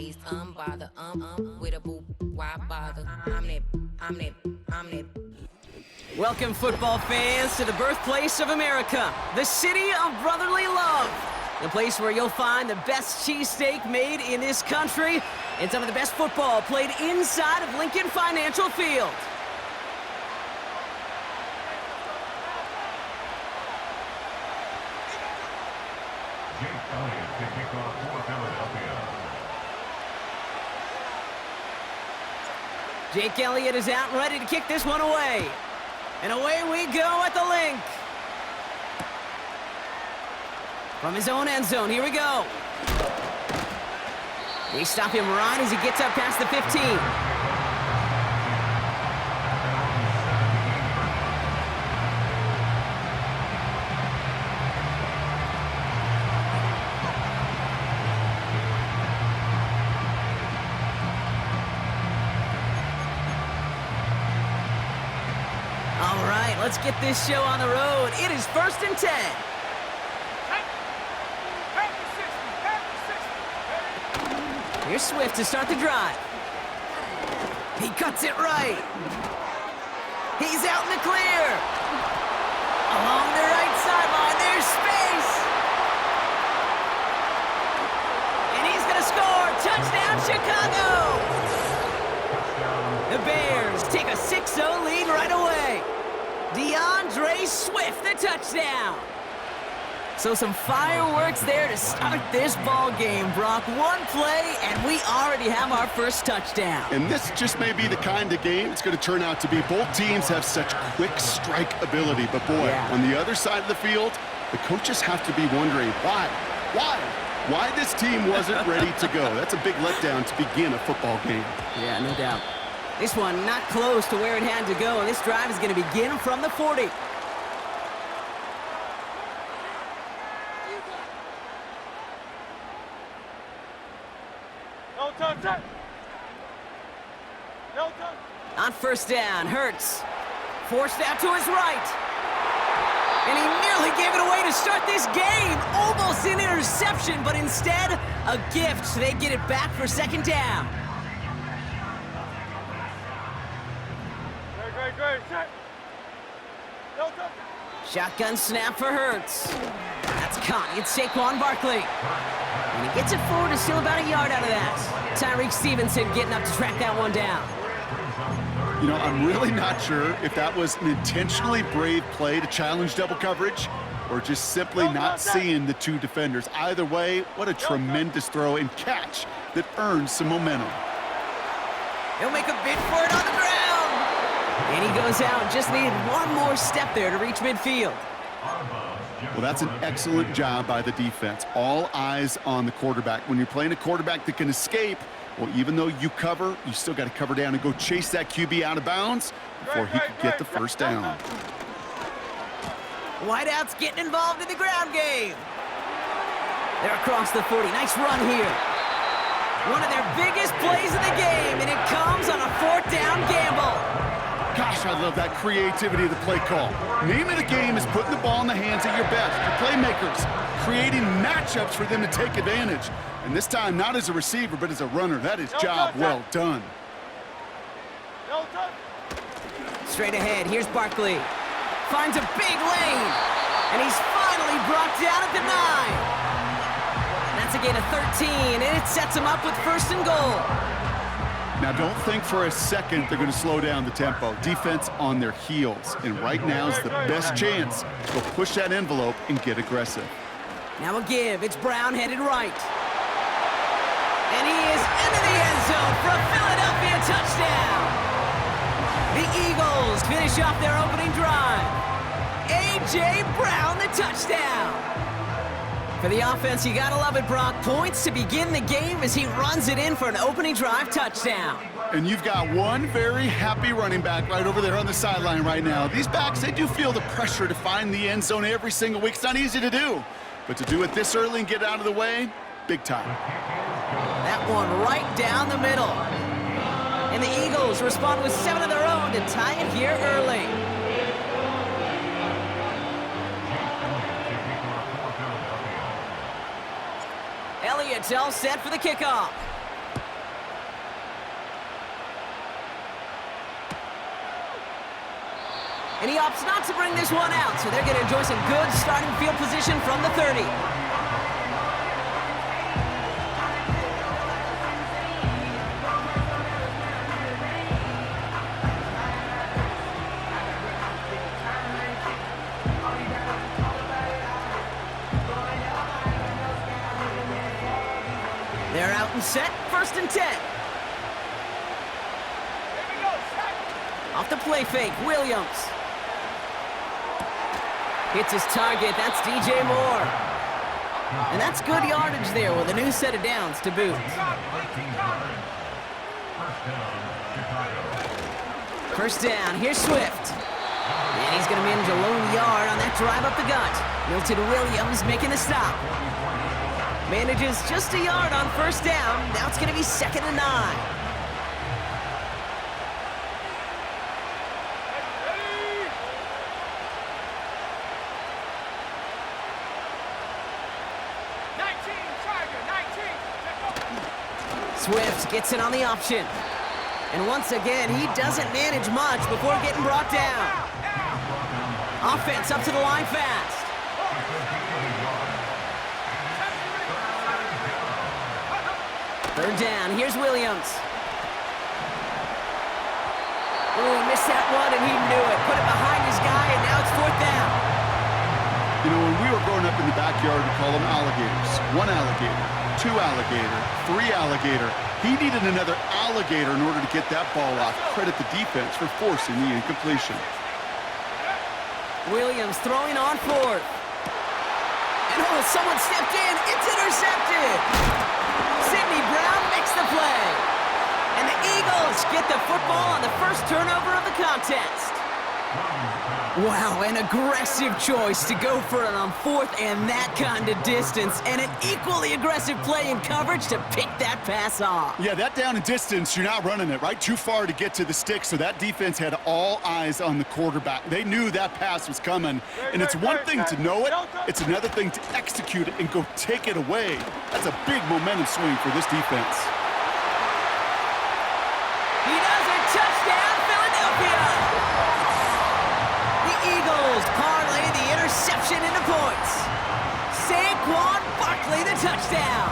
always unbothered. With a boo, why bother? I'm that. Welcome, football fans, to the birthplace of America, the city of brotherly love. The place where you'll find the best cheesesteak made in this country and some of the best football played inside of Lincoln Financial Field. Jake Elliott is out and ready to kick this one away. And away we go at the link. From his own end zone, here we go. They stop him right as he gets up past the 15. All right, let's get this show on the road. It is 1st and 10. Here's Swift to start the drive. He cuts it right. He's out in the clear. Along the right sideline, there's space. And he's going to score. Touchdown, Chicago. The Bears take a 6-0 lead right away. DeAndre Swift, the touchdown. So some fireworks there to start this ball game, Brock. One play, and we already have our first touchdown. And this just may be the kind of game it's going to turn out to be. Both teams have such quick strike ability. But, boy, on the other side of the field, the coaches have to be wondering, why this team wasn't ready to go. That's a big letdown to begin a football game. Yeah, no doubt. This one not close to where it had to go. This drive is going to begin from the 40. On first down, Hurts. Forced out to his right. And he nearly gave it away to start this game. Almost an interception, but instead, a gift. So they get it back for 2nd down. Great. Shotgun snap for Hurts. That's caught. It's Saquon Barkley. And he gets it forward, is still about a yard out of that. Tyreek Stevenson getting up to track that one down. You know, I'm really not sure if that was an intentionally brave play to challenge double coverage or just simply not seeing the two defenders. Either way, what a tremendous throw and catch that earns some momentum. He'll make a bid for it on the ground. And he goes out. Just needed one more step there to reach midfield. Well, that's an excellent job by the defense. All eyes on the quarterback. When you're playing a quarterback that can escape, well, even though you cover, you still got to cover down and go chase that QB out of bounds before he could get the first down. Whiteout's getting involved in the ground game. They're across the 40. Nice run here. One of their biggest plays of the game, and it comes on a 4th down gamble. Gosh, I love that creativity of the play call. Name of the game is putting the ball in the hands of your best, your playmakers, creating matchups for them to take advantage. And this time, not as a receiver, but as a runner. That is job well done. Straight ahead, here's Barkley. Finds a big lane, and he's finally brought down at the 9. That's a gain of 13, and it sets him up with 1st and goal. Now, don't think for a second they're going to slow down the tempo. Defense on their heels, and right now is the best chance to go push that envelope and get aggressive. Now a give. It's Brown headed right. And he is into the end zone for a Philadelphia touchdown. The Eagles finish off their opening drive. A.J. Brown, the touchdown. For the offense, you gotta love it, Brock. Points to begin the game as he runs it in for an opening drive touchdown. And you've got one very happy running back right over there on the sideline right now. These backs, they do feel the pressure to find the end zone every single week. It's not easy to do. But to do it this early and get out of the way, big time. That one right down the middle. And the Eagles respond with 7 of their own to tie it here early. Elliott's all set for the kickoff. And he opts not to bring this one out, so they're going to enjoy some good starting field position from the 30. They're out and set, 1st and 10. Off the play fake, Williams. Hits his target, that's DJ Moore. And that's good yardage there with a new set of downs to boot. First down, here's Swift. And he's going to manage a lone yard on that drive up the gut. Milton Williams making the stop. Manages just a yard on 1st down. Now it's going to be 2nd and 9. Swift gets it on the option. And once again, he doesn't manage much before getting brought down. Offense up to the line fast. 3rd down, here's Williams. Oh, he missed that one and he knew it. Put it behind his guy and now it's 4th down. You know, when we were growing up in the backyard, we call them alligators. 1 alligator, 2 alligator, 3 alligator. He needed another alligator in order to get that ball off. Credit the defense for forcing the incompletion. Williams throwing on 4th. And oh, someone stepped in. It's intercepted. Sidney Brown makes the play. And the Eagles get the football on the first turnover of the contest. Wow, an aggressive choice to go for it on 4th and that kind of distance. And an equally aggressive play in coverage to pick that pass off. Yeah, that down and distance, you're not running it, right? Too far to get to the stick, so that defense had all eyes on the quarterback. They knew that pass was coming. And it's one thing to know it, it's another thing to execute it and go take it away. That's a big momentum swing for this defense. He does it. Touchdown, Philadelphia! Eagles parlay the interception into points. Saquon Barkley the touchdown.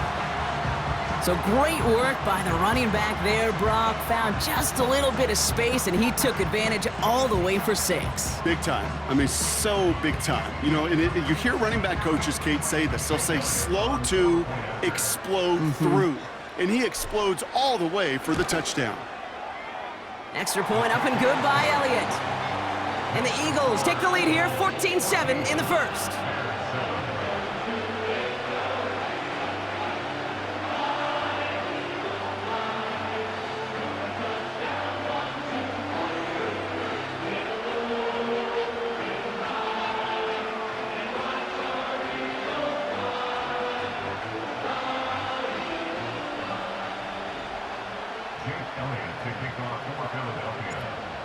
So great work by the running back there, Brock. Found just a little bit of space, and he took advantage all the way for 6. Big time. I mean, so big time. You know, and you hear running back coaches, Kate, say this. They'll say slow to explode through. And he explodes all the way for the touchdown. Extra point up and good by Elliott. And the Eagles take the lead here, 14-7 in the 1st.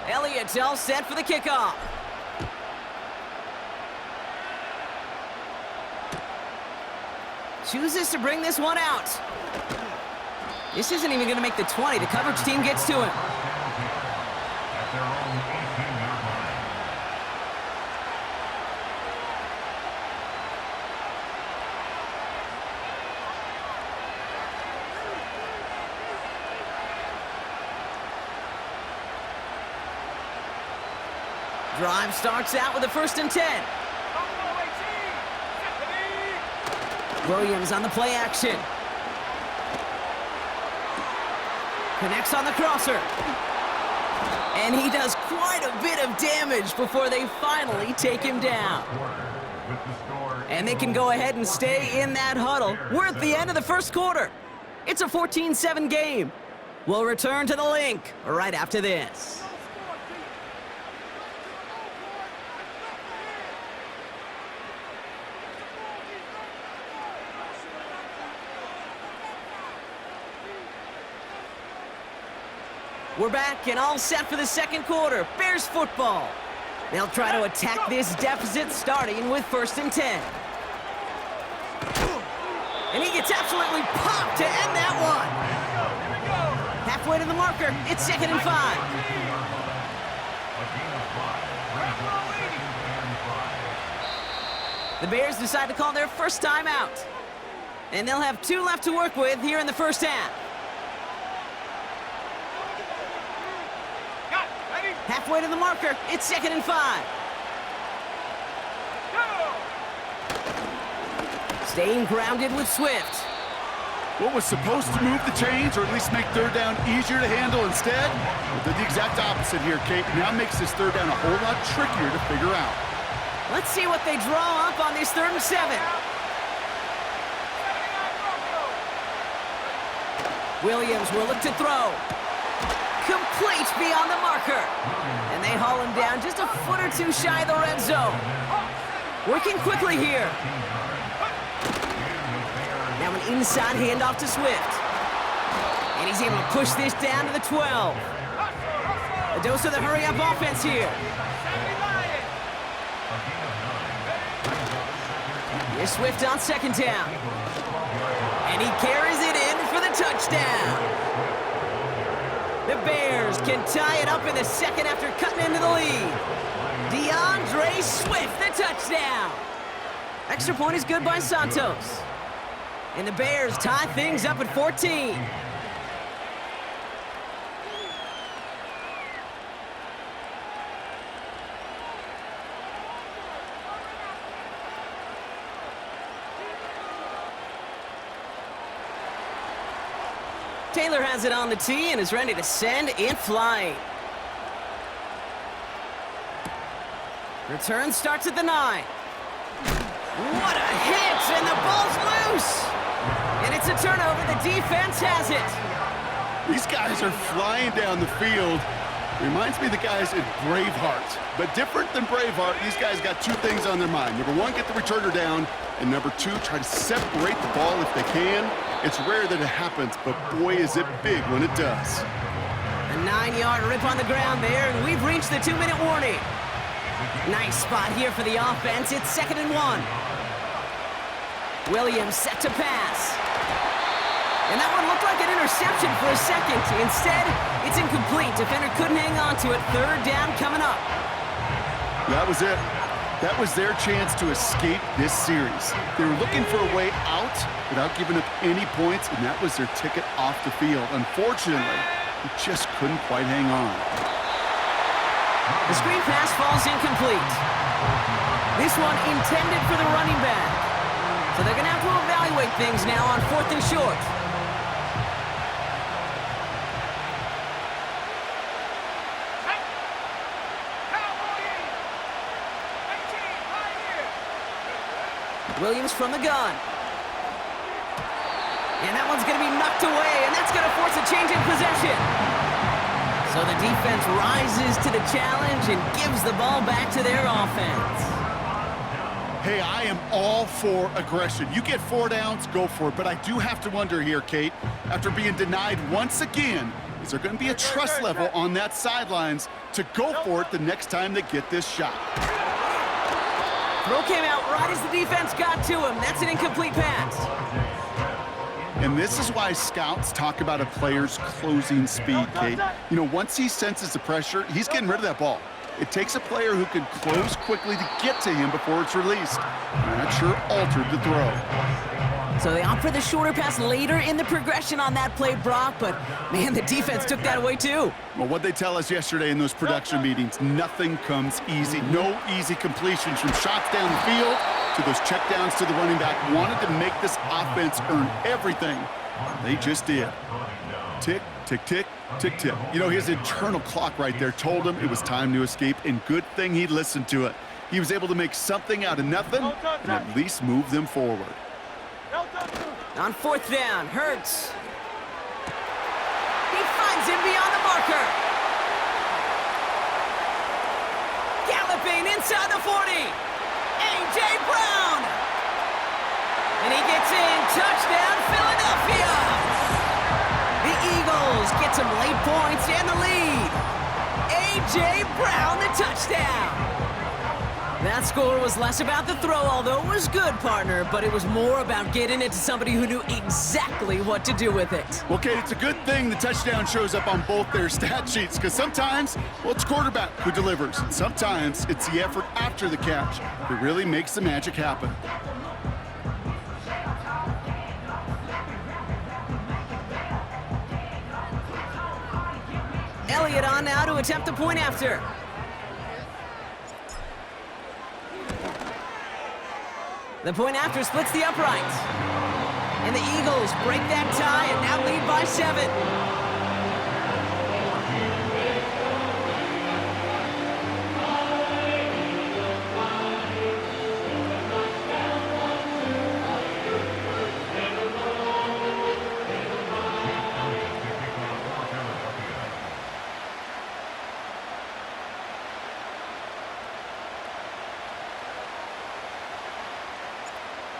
Elliott's all set for the kickoff. Chooses to bring this one out. This isn't even going to make the 20. The coverage team gets to him. Drive starts out with a 1st and 10. Williams on the play action. Connects on the crosser. And he does quite a bit of damage before they finally take him down. And they can go ahead and stay in that huddle. We're at the end of the 1st quarter. It's a 14-7 game. We'll return to the link right after this. We're back and all set for the 2nd quarter. Bears football. They'll try to attack this deficit starting with 1st and 10. And he gets absolutely popped to end that one. Halfway to the marker, it's 2nd and 5. The Bears decide to call their first time out. And they'll have 2 left to work with here in the first half. Halfway to the marker, it's 2nd and 5. Staying grounded with Swift. What was supposed to move the chains, or at least make 3rd down easier to handle instead, well, did the exact opposite here, Kate. Now makes this 3rd down a whole lot trickier to figure out. Let's see what they draw up on this 3rd and 7. Williams will look to throw. Complete beyond the marker. And they haul him down just a foot or 2 shy of the red zone. Working quickly here. Now an inside handoff to Swift. And he's able to push this down to the 12. A dose of the hurry-up offense here. Here's Swift on 2nd down. And he carries it in for the touchdown. The Bears can tie it up in the 2nd after cutting into the lead. DeAndre Swift, the touchdown. Extra point is good by Santos. And the Bears tie things up at 14. Taylor has it on the tee and is ready to send it flying. Return starts at the 9. What a hit, and the ball's loose. And it's a turnover. The defense has it. These guys are flying down the field. Reminds me of the guys at Braveheart. But different than Braveheart, these guys got 2 things on their mind. Number 1, get the returner down. And number 2, try to separate the ball if they can. It's rare that it happens, but boy, is it big when it does. A 9-yard rip on the ground there, and we've reached the 2-minute warning. Nice spot here for the offense. It's 2nd and 1. Williams set to pass. And that one looked like an interception for a second. Instead, it's incomplete. Defender couldn't hang on to it. 3rd down coming up. That was it. That was their chance to escape this series. They were looking for a way out without giving up any points, and that was their ticket off the field. Unfortunately, they just couldn't quite hang on. The screen pass falls incomplete. This one intended for the running back. So they're going to have to evaluate things now on 4th and short. Williams from the gun. And that one's going to be knocked away, and that's going to force a change in possession. So the defense rises to the challenge and gives the ball back to their offense. Hey, I am all for aggression. You get 4 downs, go for it. But I do have to wonder here, Kate, after being denied once again, is there going to be a trust level on that sidelines to go for it the next time they get this shot? Throw came out right as the defense got to him. That's an incomplete pass. And this is why scouts talk about a player's closing speed, Kate. You know, once he senses the pressure, he's getting rid of that ball. It takes a player who can close quickly to get to him before it's released. And that sure altered the throw. So they opt for the shorter pass later in the progression on that play, Brock, but man, the defense took that away too. Well, what they tell us yesterday in those production meetings, nothing comes easy. No easy completions from shots down the field to those checkdowns to the running back. Wanted to make this offense earn everything. They just did. Tick, tick, tick, tick, tick. You know, his internal clock right there told him it was time to escape, and good thing he listened to it. He was able to make something out of nothing and at least move them forward. On 4th down, Hurts. He finds him beyond the marker. Galloping inside the 40. A.J. Brown. And he gets in. Touchdown, Philadelphia. The Eagles get some late points and the lead. A.J. Brown, the touchdown. That score was less about the throw, although it was good, partner, but it was more about getting it to somebody who knew exactly what to do with it. Okay, it's a good thing the touchdown shows up on both their stat sheets, because sometimes, well, it's quarterback who delivers. And sometimes it's the effort after the catch that really makes the magic happen. Elliott on now to attempt the point after. The point after splits the uprights. And the Eagles break that tie and now lead by 7.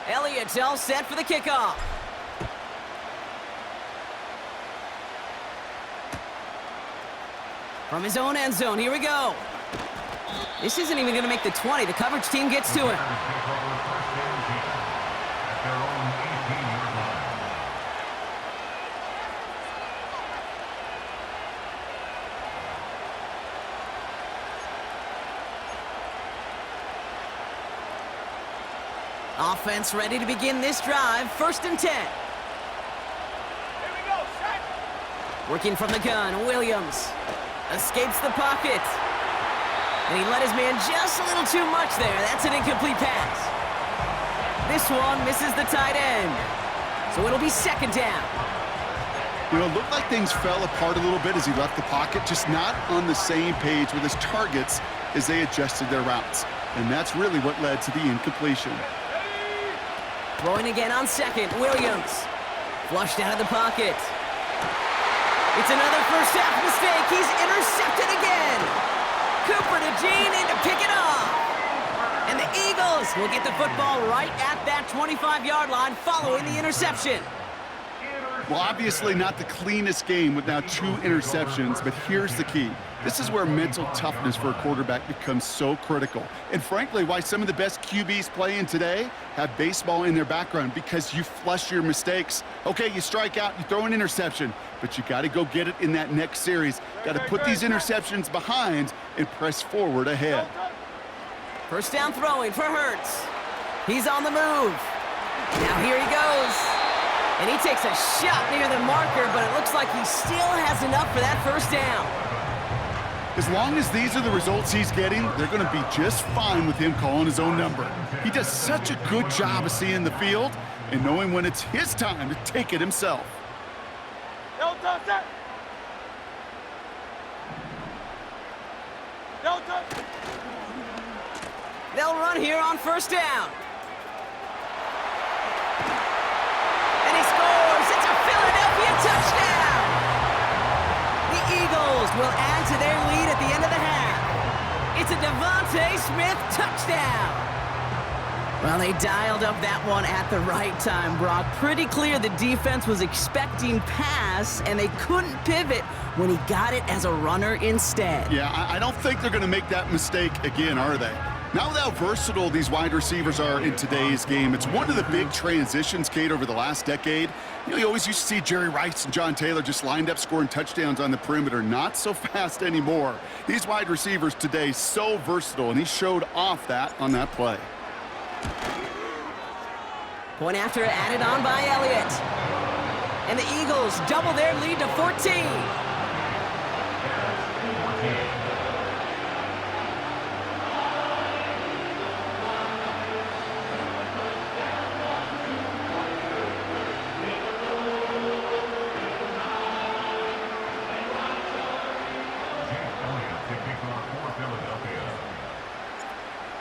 Elliott's all set for the kickoff. From his own end zone, here we go. This isn't even going to make the 20. The coverage team gets to him. Offense ready to begin this drive. 1st and 10. Here we go, set. Working from the gun, Williams escapes the pocket. And he let his man just a little too much there. That's an incomplete pass. This one misses the tight end. So it'll be 2nd down. You know, it looked like things fell apart a little bit as he left the pocket, just not on the same page with his targets as they adjusted their routes. And that's really what led to the incompletion. Throwing again on 2nd, Williams. Flushed out of the pocket. It's another first half mistake. He's intercepted again. Cooper to Jean in to pick it off. And the Eagles will get the football right at that 25-yard line following the interception. Well, obviously not the cleanest game with now 2 interceptions, but here's the key. This is where mental toughness for a quarterback becomes so critical. And frankly, why some of the best QBs playing today have baseball in their background, because you flush your mistakes. Okay, you strike out, you throw an interception, but you got to go get it in that next series. Got to put these interceptions behind and press forward ahead. First down throwing for Hurts. He's on the move. Now here he goes. And he takes a shot near the marker, but it looks like he still has enough for that first down. As long as these are the results he's getting, they're going to be just fine with him calling his own number. He does such a good job of seeing the field and knowing when it's his time to take it himself. Delta, set. Delta. They'll run here on 1st down. And he scores! It's a Philadelphia touchdown! The Eagles will add to their lead at the end of the half. It's a Devontae Smith touchdown! Well, they dialed up that one at the right time, Brock. Pretty clear the defense was expecting pass, and they couldn't pivot when he got it as a runner instead. Yeah, I don't think they're going to make that mistake again, are they? Now with how versatile these wide receivers are in today's game, it's one of the big transitions, Kate, over the last decade. You know, you always used to see Jerry Rice and John Taylor just lined up scoring touchdowns on the perimeter. Not so fast anymore. These wide receivers today so versatile, and he showed off that on that play. Point after added on by Elliott. And the Eagles double their lead to 14.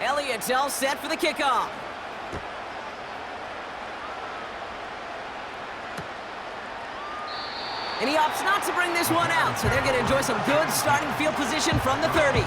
Elliott's all set for the kickoff. And he opts not to bring this one out, so they're going to enjoy some good starting field position from the 30.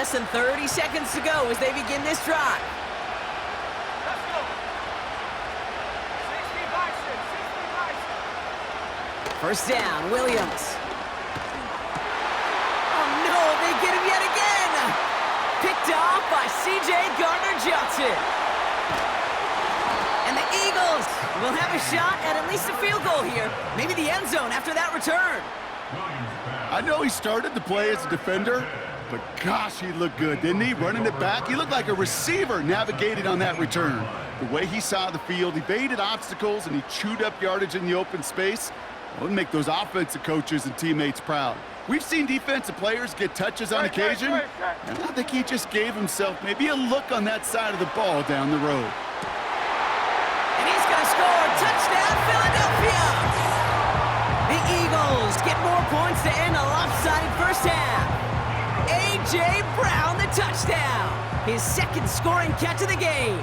less than 30 seconds to go as they begin this drive. Let's go. 60 bison, 60 bison. First down, Williams. Oh no, they get him yet again! Picked off by C.J. Gardner-Johnson. And the Eagles will have a shot at least a field goal here. Maybe the end zone after that return. I know he started the play as a defender, but gosh, he looked good, didn't he? Running it back, he looked like a receiver navigating on that return. The way he saw the field, evaded obstacles, and he chewed up yardage in the open space. It would make those offensive coaches and teammates proud. We've seen defensive players get touches on occasion, and I think he just gave himself maybe a look on that side of the ball down the road. And he's going to score. Touchdown, Philadelphia! The Eagles get more points to end a lopsided first half. A.J. Brown, the touchdown. His second scoring catch of the game.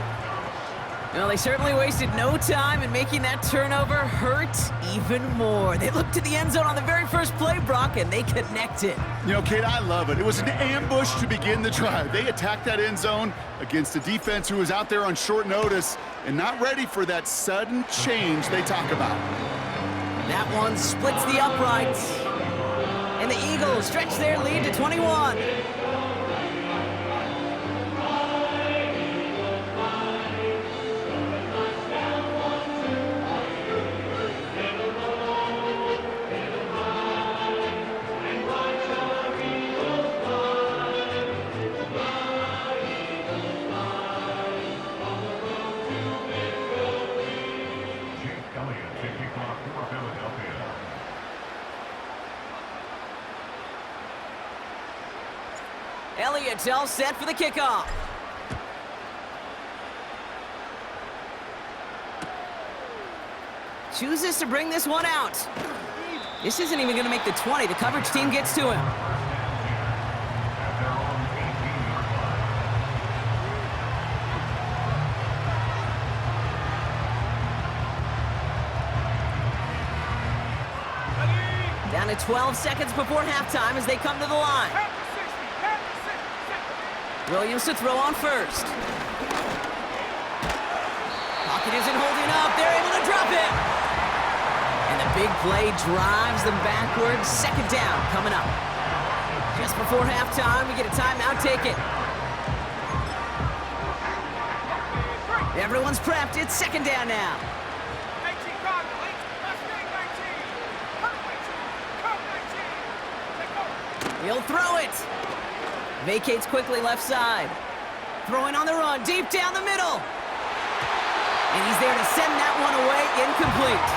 Well, they certainly wasted no time in making that turnover hurt even more. They looked to the end zone on the very first play, Brock, and they connected. You know, Kate, I love it. It was an ambush to begin the drive. They attacked that end zone against a defense who was out there on short notice and not ready for that sudden change they talk about. That one splits the uprights. And the Eagles stretch their lead to 21. Elliott's all set for the kickoff. Chooses to bring this one out. This isn't even going to make the 20. The coverage team gets to him. Down to 12 seconds before halftime as they come to the line. Williams to throw on first. Pocket isn't holding up. They're able to drop it. And the big play drives them backwards. Second down coming up. Just before halftime, we get a timeout. Take it. Everyone's prepped. It's second down now. He'll throw it. Vacates quickly left side. Throwing on the run, deep down the middle. And he's there to send that one away, incomplete.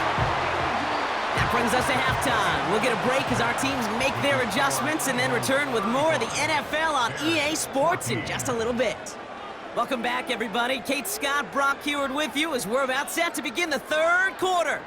That brings us to halftime. We'll get a break as our teams make their adjustments and then return with more of the NFL on EA Sports in just a little bit. Welcome back, everybody. Kate Scott, Brock Heward with you as we're about set to begin the third quarter.